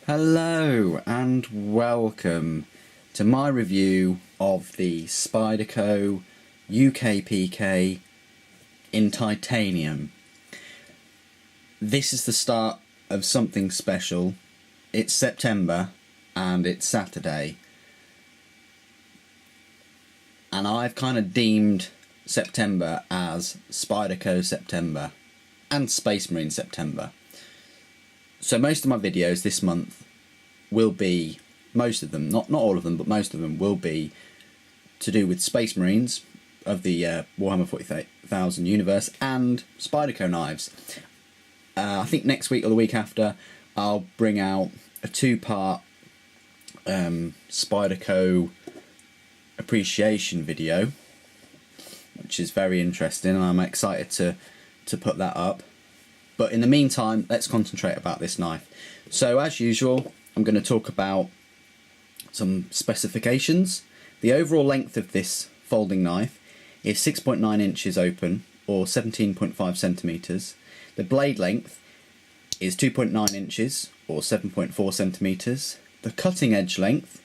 Hello and welcome to my review of the Spyderco UKPK in Titanium. This is the start of something special. It's September and it's Saturday, and I've kind of deemed September as Spyderco September and Space Marine September. So most of my videos this month will be, most of them, not all of them, but most of them will be to do with Space Marines of the Warhammer 40,000 universe and Spyderco knives. I think next week or the week after I'll bring out a two-part Spyderco appreciation video, which is very interesting, and I'm excited to put that up. But in the meantime, let's concentrate about this knife. So as usual, I'm going to talk about some specifications. The overall length of this folding knife is 6.9 inches open, or 17.5 centimeters. The blade length is 2.9 inches, or 7.4 centimeters. The cutting edge length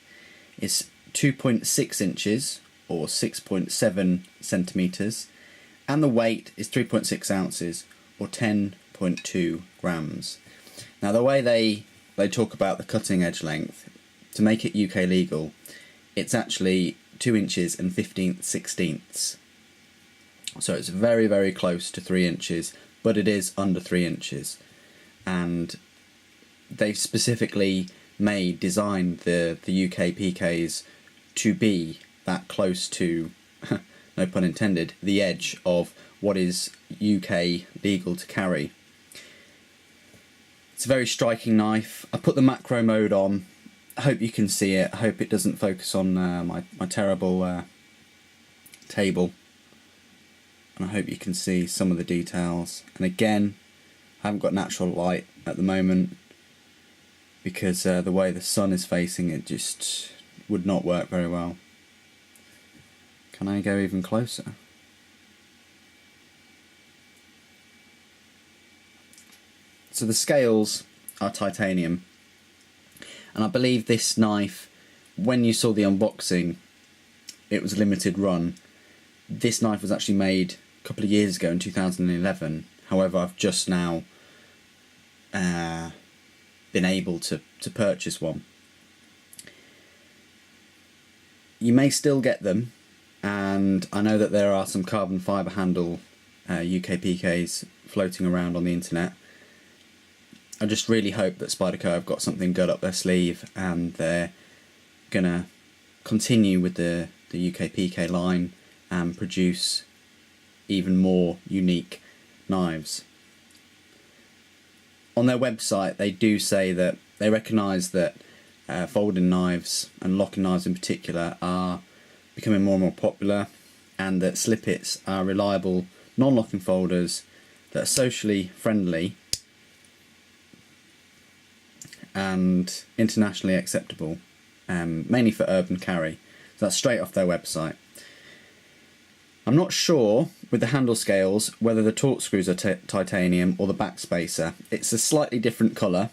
is 2.6 inches, or 6.7 centimeters. And the weight is 3.6 ounces, or 10.2 grams. Now the way they talk about the cutting edge length, to make it UK legal, it's actually 2 inches and 15/16. So it's very, very close to 3 inches, but it is under 3 inches. And they've specifically designed the UKPKs to be that close to, no pun intended, the edge of what is UK legal to carry. It's a very striking knife. I put the macro mode on. I hope you can see it. I hope it doesn't focus on my terrible table. And I hope you can see some of the details. And again, I haven't got natural light at the moment because the way the sun is facing it just would not work very well. Can I go even closer? So the scales are titanium, and I believe this knife, when you saw the unboxing, it was a limited run. This knife was actually made a couple of years ago in 2011. However, I've just now been able to purchase one. You may still get them, and I know that there are some carbon fibre handle UKPKs floating around on the internet. I just really hope that Spyderco have got something good up their sleeve and they're gonna continue with the UKPK line and produce even more unique knives. On their website they do say that they recognise that folding knives and locking knives in particular are becoming more and more popular, and that Slippets are reliable non-locking folders that are socially friendly and internationally acceptable, mainly for urban carry. So that's straight off their website. I'm not sure with the handle scales whether the torque screws are titanium or the backspacer. It's a slightly different colour,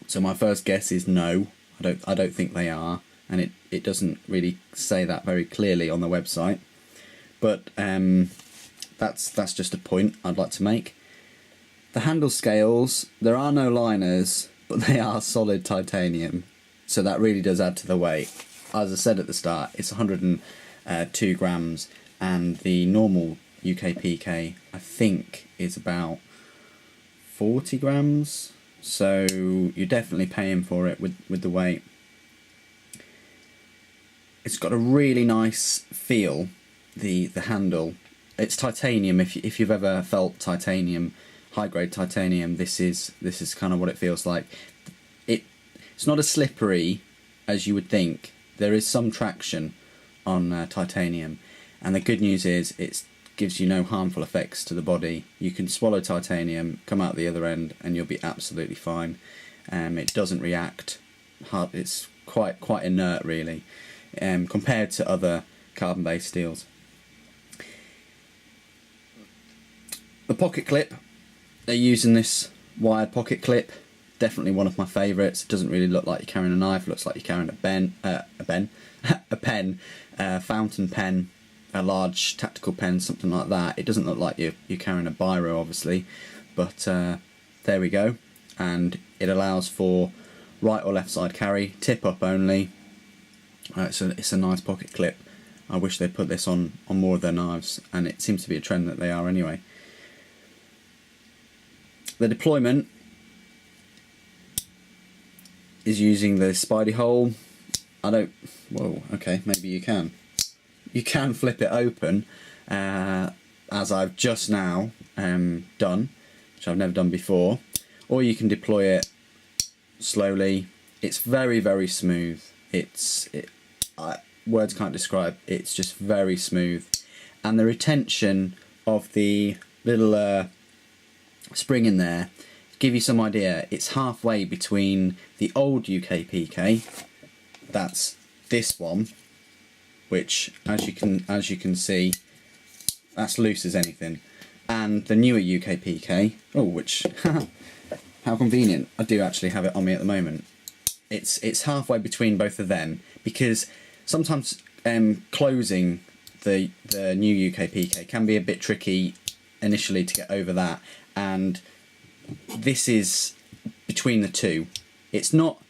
so my first guess is no. I don't think they are, and it doesn't really say that very clearly on the website. But that's just a point I'd like to make. The handle scales, there are no liners, but they are solid titanium, so that really does add to the weight. As I said at the start, it's 102 grams, and the normal UKPK I think is about 40 grams, so you're definitely paying for it with the weight. It's got a really nice feel, the handle. It's titanium. If you've ever felt titanium, high-grade titanium, this is kind of what it feels like. It's not as slippery as you would think. There is some traction on titanium, and the good news is it gives you no harmful effects to the body. You can swallow titanium, come out the other end, and you'll be absolutely fine. It doesn't react hard. It's quite inert really, compared to other carbon-based steels. The pocket clip, they're using this wired pocket clip. definitely one of my favourites. It doesn't really look like you're carrying a knife. It looks like you're carrying a pen, fountain pen, a large tactical pen, something like that. It doesn't look like you're carrying a biro, obviously, but there we go. And it allows for right or left side carry, tip up only. It's a nice pocket clip. I wish they'd put this on more of their knives, and it seems to be a trend that they are anyway. The deployment is using the Spidey hole. Whoa, okay, maybe you can. You can flip it open, as I've just now done, which I've never done before. Or you can deploy it slowly. It's very, very smooth. Words can't describe. It's just very smooth. And the retention of the little spring in there, to give you some idea, it's halfway between the old UKPK, that's this one, which as you can see, that's loose as anything, and the newer UKPK, which how convenient, I do actually have it on me at the moment. It's halfway between both of them, because sometimes closing the new UKPK can be a bit tricky initially to get over that, and this is between the two. It's not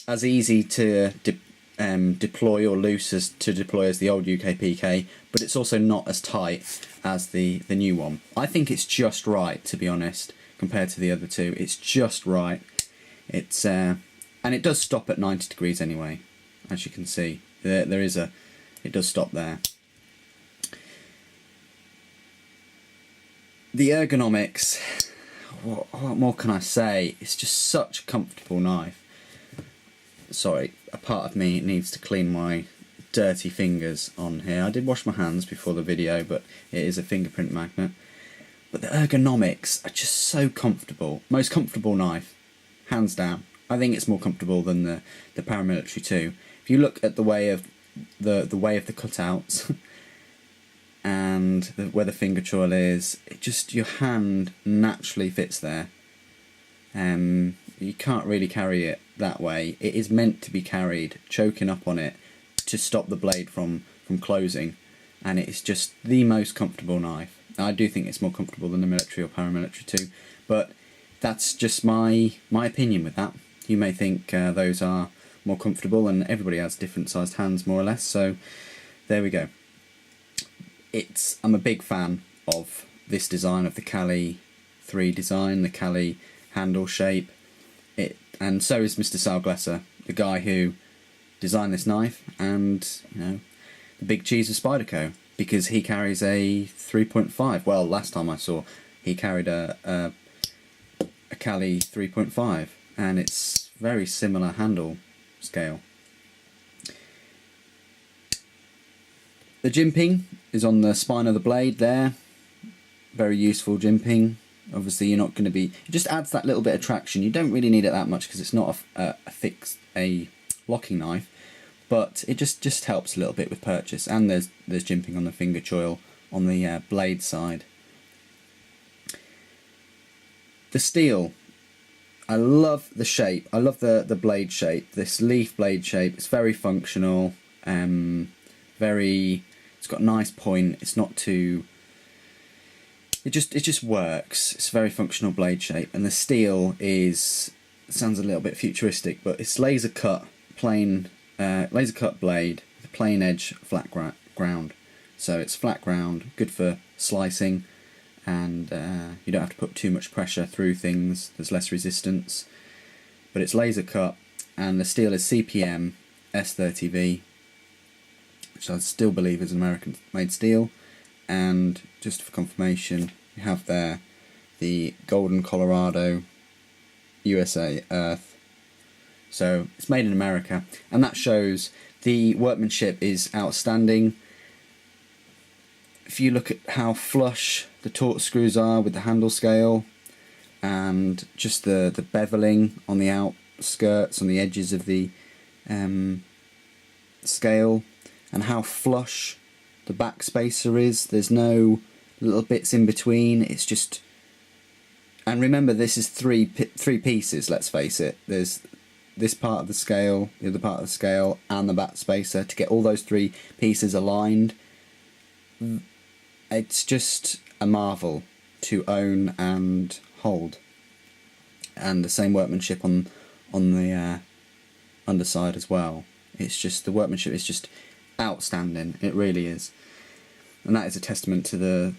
as easy to deploy or loose as to deploy as the old UKPK, but it's also not as tight as the new one. I think it's just right, to be honest, compared to the other two. It's just right. It's and it does stop at 90 degrees anyway, as you can see. It does stop there. The ergonomics, what more can I say? It's just such a comfortable knife. Sorry, a part of me needs to clean my dirty fingers on here. I did wash my hands before the video, but it is a fingerprint magnet. But the ergonomics are just so comfortable. Most comfortable knife, hands down. I think it's more comfortable than the Paramilitary 2. If you look at the way of the cutouts and where the finger choil is, your hand naturally fits there. You can't really carry it that way. It is meant to be carried choking up on it to stop the blade from closing, and it is just the most comfortable knife. I do think it's more comfortable than the military or Paramilitary 2, but that's just my opinion with that. You may think those are more comfortable, and everybody has different sized hands more or less, so there we go. I'm a big fan of this design, of the Cali 3 design, the Cali handle shape, and so is Mr. Salglesser, the guy who designed this knife, and the big cheese of Spyderco, because he carries a 3.5. Well, last time I saw, he carried a Cali 3.5, and it's very similar handle scale. The jimping is on the spine of the blade there. Very useful jimping. Obviously you're not going to be... It just adds that little bit of traction. You don't really need it that much because it's not a locking knife, but it just helps a little bit with purchase. And there's jimping on the finger choil on the blade side. The steel. I love the shape. I love the blade shape. This leaf blade shape. It's very functional. It's got a nice point. It's not too... It just works. It's a very functional blade shape, and the steel is... It sounds a little bit futuristic, but it's laser cut blade with a plain edge, flat ground. So it's flat ground, good for slicing, and you don't have to put too much pressure through things. There's less resistance, but it's laser cut, and the steel is CPM S30V, which I still believe is an American-made steel. And just for confirmation, you have there the Golden Colorado USA Earth. So it's made in America, and that shows the workmanship is outstanding. If you look at how flush the torque screws are with the handle scale, and just the beveling on the outskirts, on the edges of the scale, and how flush the back spacer is, there's no little bits in between, it's just And remember, this is three pieces, let's face it. There's this part of the scale, the other part of the scale, and the back spacer. To get all those three pieces aligned, it's just a marvel to own and hold. And the same workmanship on the underside as well. It's just, the workmanship is just outstanding. It really is. And that is a testament to the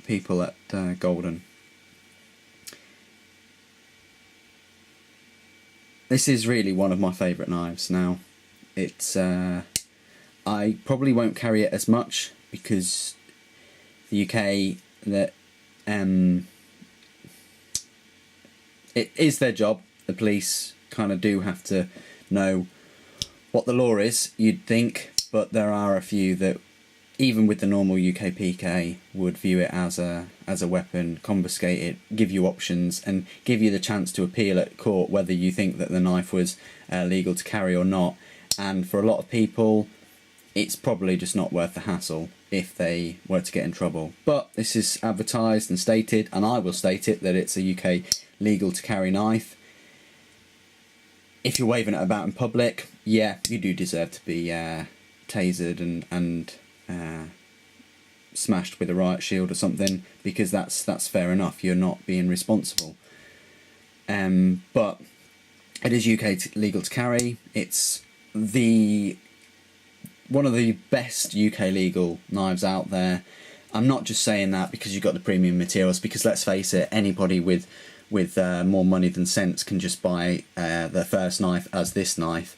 people at Golden. This is really one of my favourite knives now. It's I probably won't carry it as much because the UK, that it is their job. The police kind of do have to know what the law is, you'd think, but there are a few that, even with the normal UKPK, would view it as a weapon, confiscate it, give you options, and give you the chance to appeal at court whether you think that the knife was legal to carry or not. And for a lot of people, it's probably just not worth the hassle if they were to get in trouble. But this is advertised and stated, and I will state it, that it's a UK legal to carry knife. If you're waving it about in public, yeah, you do deserve to be tasered and smashed with a riot shield or something, because that's fair enough. You're not being responsible. But it is UK legal to carry. It's one of the best UK legal knives out there. I'm not just saying that because you've got the premium materials, because let's face it, anybody with more money than sense can just buy their first knife as this knife,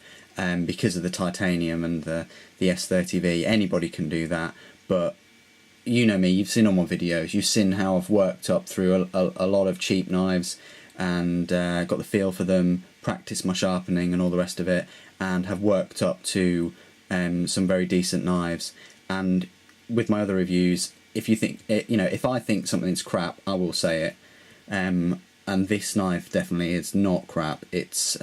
because of the titanium and the S30V. Anybody can do that. But you know me, you've seen all my videos, you've seen how I've worked up through a lot of cheap knives and got the feel for them, practiced my sharpening and all the rest of it, and have worked up to some very decent knives. And with my other reviews, if you think if I think something's crap, I will say it. And this knife definitely is not crap. It's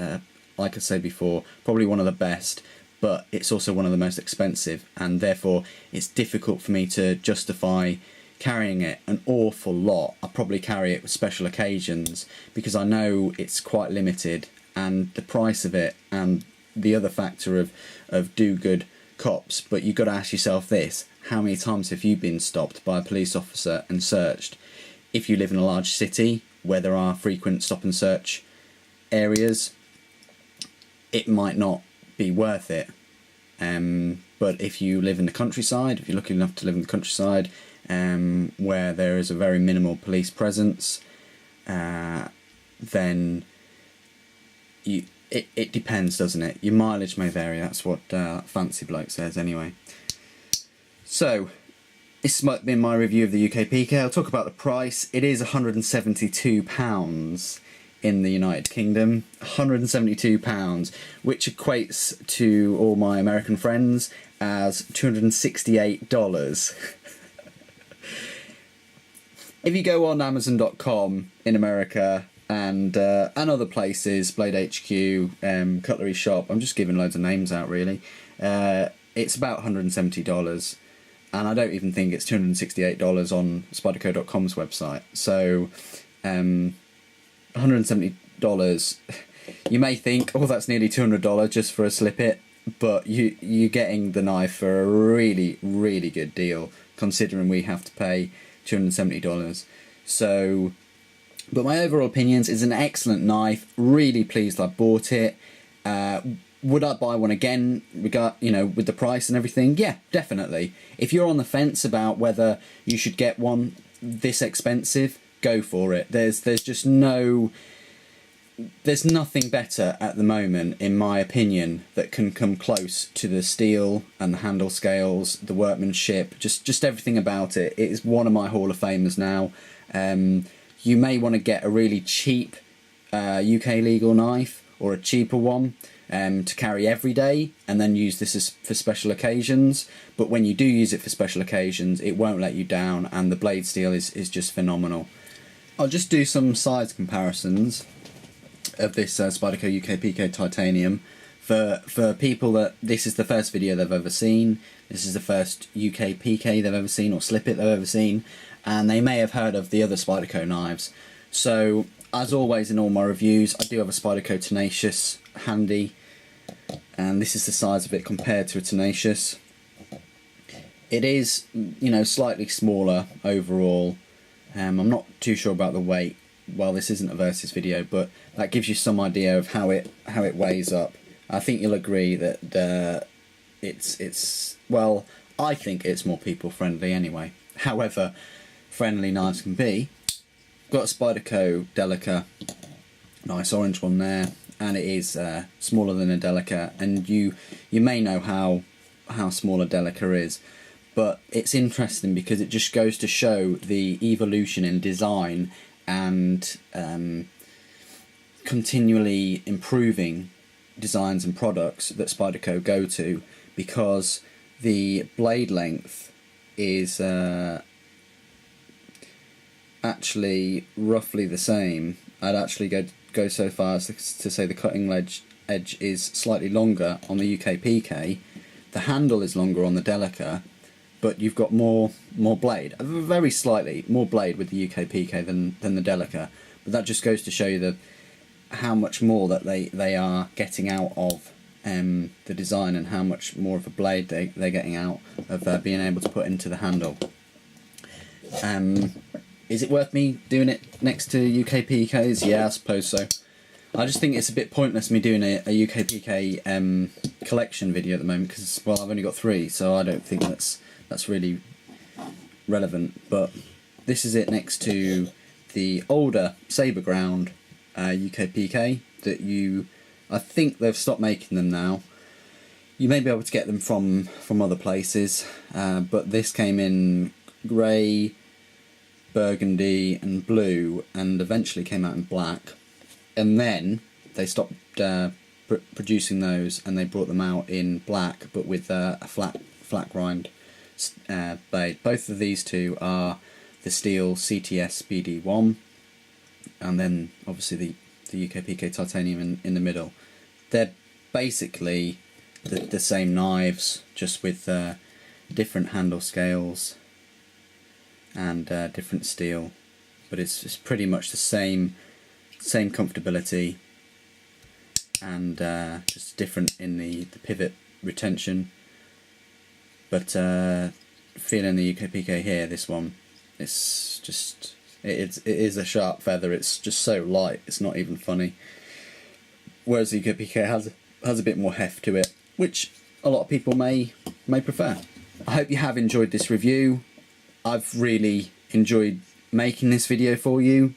like I said before, probably one of the best, but it's also one of the most expensive, and therefore it's difficult for me to justify carrying it an awful lot. I probably carry it with special occasions because I know it's quite limited, and the price of it and the other factor of do good cops. But you've got to ask yourself this: how many times have you been stopped by a police officer and searched? If you live in a large city where there are frequent stop and search areas, it might not be worth it. But if you live in the countryside, if you're lucky enough to live in the countryside, where there is a very minimal police presence, then it depends, doesn't it? Your mileage may vary. That's what Fancy Bloke says anyway. So this might be my review of the UKPK. I'll talk about the price. It is £172 in the United Kingdom. £172, which equates to all my American friends as $268. If you go on Amazon.com in America and other places, Blade HQ, Cutlery Shop, I'm just giving loads of names out really, it's about $170. And I don't even think it's $268 on Spyderco.com's website. So, $170. You may think, oh, that's nearly $200 just for a slip it, but you're getting the knife for a really, really good deal, considering we have to pay $270. So, but my overall opinions, it's an excellent knife. Really pleased I bought it. Would I buy one again, with the price and everything? Yeah, definitely. If you're on the fence about whether you should get one this expensive, go for it. There's nothing better at the moment, in my opinion, that can come close to the steel and the handle scales, the workmanship, just everything about it. It is one of my Hall of Famers now. You may want to get a really cheap UK legal knife, or a cheaper one, to carry every day, and then use this for special occasions. But when you do use it for special occasions, it won't let you down, and the blade steel is just phenomenal. I'll just do some size comparisons of this Spyderco UKPK Titanium for people that this is the first video they've ever seen. This is the first UKPK they've ever seen, or slip it they've ever seen, and they may have heard of the other Spyderco knives. So as always in all my reviews, I do have a Spyderco Tenacious handy, and this is the size of it compared to a Tenacious. It is, you know, slightly smaller overall. I'm not too sure about the weight. Well, this isn't a versus video, but that gives you some idea of how it weighs up. I think you'll agree that it's well, I think it's more people friendly anyway. However friendly knives can be. Got a Spyderco Delica, nice orange one there, and it is smaller than a Delica, and you may know how small a Delica is, but it's interesting because it just goes to show the evolution in design and continually improving designs and products that Spyderco go to, because the blade length is actually roughly the same. I'd actually go so far as to say the cutting edge is slightly longer on the UKPK. The handle is longer on the Delica, but you've got more blade, very slightly more blade with the UKPK than the Delica. But that just goes to show you how much more that they are getting out of the design, and how much more of a blade they're getting out of being able to put into the handle. Is it worth me doing it next to UKPKs? Yeah, I suppose so. I just think it's a bit pointless me doing a UKPK collection video at the moment, because, well, I've only got 3, so I don't think that's really relevant. But this is it next to the older Sabre Ground UKPK that I think they've stopped making them now. You may be able to get them from other places, but this came in grey, burgundy and blue, and eventually came out in black, and then they stopped producing those, and they brought them out in black but with a flat grind blade. Both of these two are the steel CTS BD1, and then obviously the UKPK Titanium in the middle. They're basically the same knives, just with different handle scales and different steel, but it's pretty much the same comfortability, and just different in the pivot retention. But feeling the UKPK here, this one, it's just it is a sharp feather. It's just so light, it's not even funny. Whereas the UKPK has a bit more heft to it, which a lot of people may prefer. I hope you have enjoyed this review. I've really enjoyed making this video for you.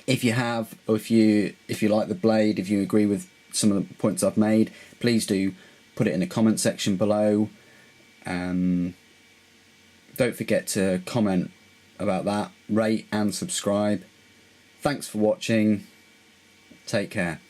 If you have, or if you like the blade, if you agree with some of the points I've made, please do put it in the comment section below. Don't forget to comment about that, rate and subscribe. Thanks for watching. Take care.